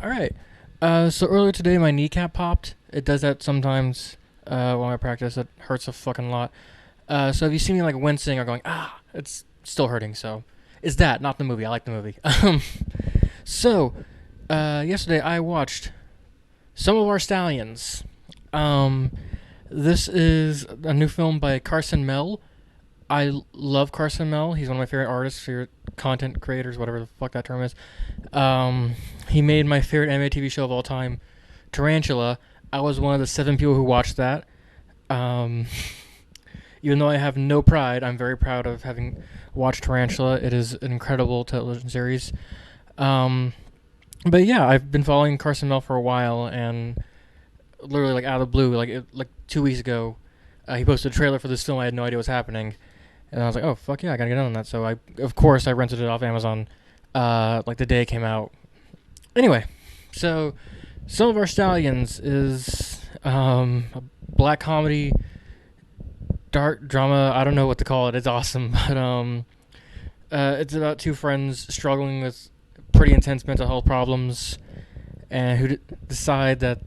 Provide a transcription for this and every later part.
All right. So earlier today, my kneecap popped. It does that sometimes while I practice. It hurts a fucking lot. So if you see me like wincing or going it's still hurting. So it's that, not the movie. I like the movie. So yesterday I watched some of Our Stallions. Um, this is a new film by Carson Mell. I love Carson Mell. He's one of my favorite artists, favorite content creators, whatever the fuck that term is. He made my favorite anime TV show of all time, Tarantula. I was one of the 7 people who watched that. Um, Even though I have no pride, I'm very proud of having watched Tarantula. It is an incredible television series. Um, but yeah, I've been following Carson Mell for a while, and literally like out of the blue, like 2 weeks ago, he posted a trailer for this film. I had no idea what was happening, and I was like, oh fuck yeah, I gotta get in on that. So of course I rented it off Amazon, like the day it came out. Anyway, so some of Our Stallions is a black comedy, dark drama. I don't know what to call it. It's awesome, but it's about two friends struggling with pretty intense mental health problems, and who decide that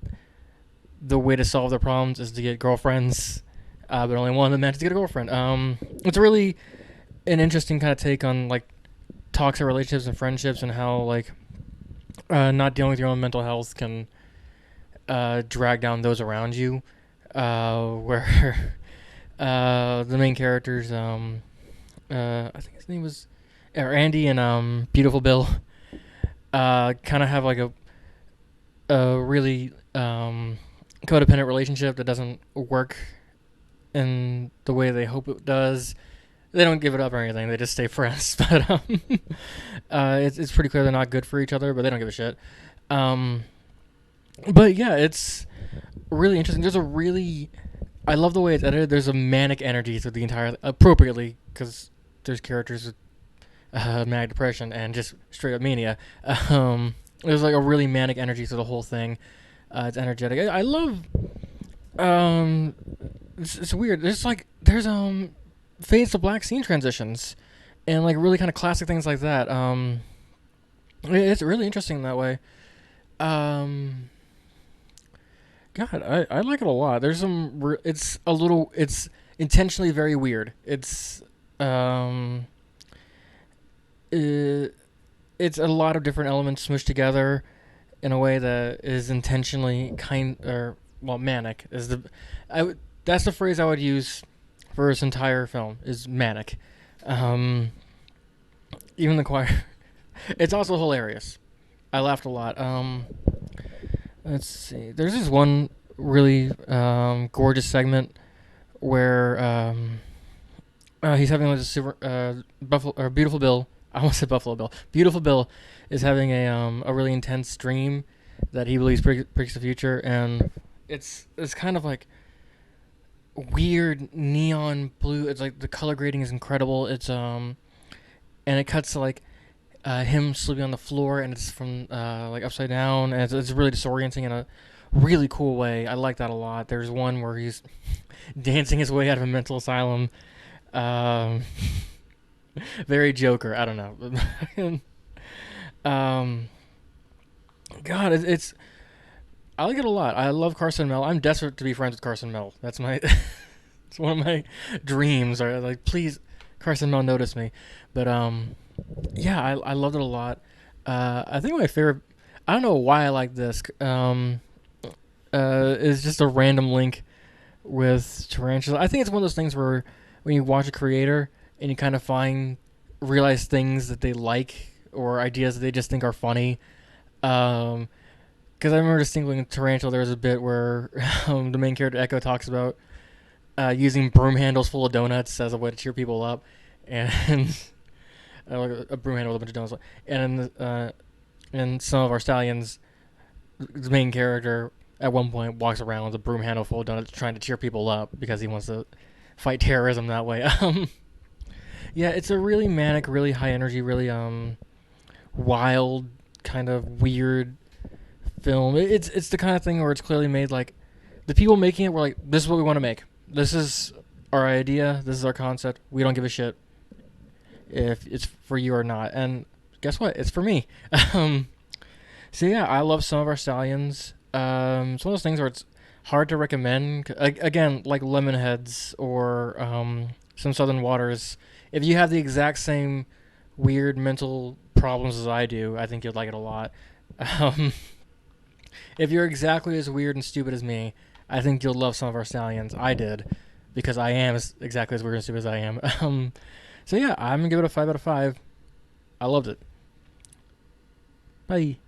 the way to solve their problems is to get girlfriends. But only one of them managed to get a girlfriend. It's really an interesting kind of take on like toxic relationships and friendships, and how like not dealing with your own mental health can drag down those around you. Where the main characters, I think his name was Andy and Beautiful Bill, kind of have like a really codependent relationship that doesn't work in the way they hope it does. They don't give it up or anything. They just stay friends. But it's pretty clear they're not good for each other, but they don't give a shit. Um, but yeah, it's really interesting. I love the way it's edited. There's a manic energy to the entire, appropriately, because there's characters with manic depression and just straight up mania. There's like a really manic energy to the whole thing. It's energetic. I love. Um, it's weird. There's fades to black scene transitions, and like really kind of classic things like that. It's really interesting that way. Um, God, I like it a lot. There's it's intentionally very weird. Um, it, it's a lot of different elements smushed together in a way that is intentionally manic is that's the phrase I would use for this entire film is manic. Um, Even the choir, it's also hilarious. I laughed a lot. Let's see. There's this one really gorgeous segment where he's having like a super Buffalo or Beautiful Bill. I almost said Buffalo Bill. Beautiful Bill is having a really intense dream that he believes predicts the future, and it's kind of like weird neon blue. It's like the color grading is incredible. And it cuts to like him sleeping on the floor, and it's from like upside down, and it's really disorienting in a really cool way. I like that a lot. There's one where he's dancing his way out of a mental asylum. Um, Very Joker. I don't know. um, God, it's I like it a lot. I love Carson Mell. I'm desperate to be friends with Carson Mell. That's my it's one of my dreams. Or like, please, Carson Mell, notice me. But yeah, I loved it a lot. I think my favorite. I don't know why I like this. Is just a random link with Tarantula. I think it's one of those things where when you watch a creator and you kind of realize things that they like or ideas that they just think are funny. Because I remember distinctly in Tarantula, there was a bit where the main character Echo talks about using broom handles full of donuts as a way to cheer people up, and like a broom handle with a bunch of donuts. And in some of Our Stallions, the main character at one point walks around with a broom handle full of donuts trying to cheer people up because he wants to fight terrorism that way. Yeah, it's a really manic, really high energy, really wild, kind of weird film. It's the kind of thing where it's clearly made like the people making it were like, this is what we want to make. This is our idea. This is our concept. We don't give a shit if it's for you or not. And guess what? It's for me. um, So yeah, I love some of our stallions. It's one of those things where it's hard to recommend. Again, like Lemonheads or some Southern Waters. If you have the exact same weird mental problems as I do, I think you'd like it a lot. Um, if you're exactly as weird and stupid as me, I think you'll love some of our stallions. I did, because I am exactly as weird and stupid as I am. So yeah, I'm gonna give it a 5 out of 5. I loved it. Bye.